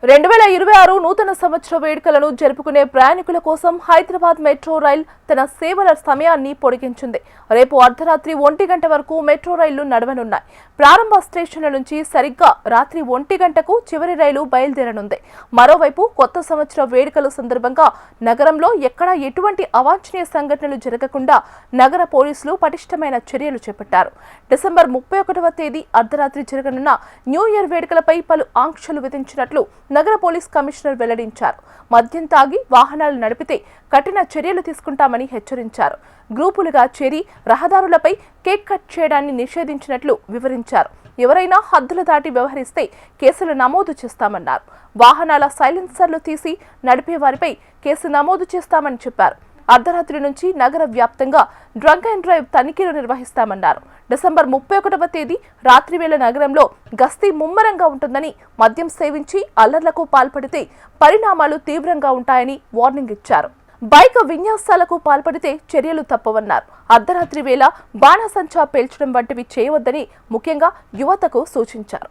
2026 నూతన సంవత్సర వేడుకలను జరుపుకునే ప్రయాణికుల కోసం హైదరాబాద్ మెట్రో రైల్ తన సేవల సమయాన్ని పొడిగించింది. రేపు అర్ధరాత్రి 1 గంట వరకు మెట్రో రైళ్లు నడవనున్నాయి. ప్రారంభ స్టేషన్ల నుంచి సరిగ్గా రాత్రి 1 గంటకు చివరి రైలు బయలుదేరనుంది. మరోవైపు కొత్త సంవత్సర వేడుకల సందర్భంగా నగరంలో ఎక్కడా ఎటువంటి అవాంఛనీయ సంఘటనలు జరగకుండా నగర పోలీసులు పటిష్టమైన చర్యలు చేపట్టారు. డిసెంబర్ 31వ తేదీ అర్ధరాత్రి జరగనున్న న్యూ ఇయర్ వేడుకలపై పలు ఆంక్షలు విధించినట్లు నగర పోలీస్ కమిషనర్ వెల్లడించారు. మద్యం తాగి వాహనాలు నడిపితే కఠిన చర్యలు తీసుకుంటామని హెచ్చరించారు. గ్రూపులుగా చేరి రహదారులపై కేక్ కట్ చేయడాన్ని నిషేధించినట్లు వివరించారు. ఎవరైనా హద్దులు దాటి వ్యవహరిస్తే కేసులు నమోదు చేస్తామన్నారు. వాహనాల సైలెన్సర్లు తీసి నడిపే వారిపై కేసు నమోదు చేస్తామని చెప్పారు. అర్ధరాత్రి నుంచి నగర వ్యాప్తంగా డ్రంక్ అండ్ డ్రైవ్ తనిఖీలు నిర్వహిస్తామన్నారు. డిసెంబర్ 31వ తేదీ రాత్రి వేళ నగరంలో గస్తీ ముమ్మరంగా ఉంటుందని, మద్యం సేవించి అల్లర్లకు పాల్పడితే పరిణామాలు తీవ్రంగా ఉంటాయని వార్నింగ్ ఇచ్చారు. బైక్ విన్యాసాలకు పాల్పడితే చర్యలు తప్పవన్నారు. అర్ధరాత్రి వేళ బాణసంచా పేల్చడం వంటివి చేయవద్దని ముఖ్యంగా యువతకు సూచించారు.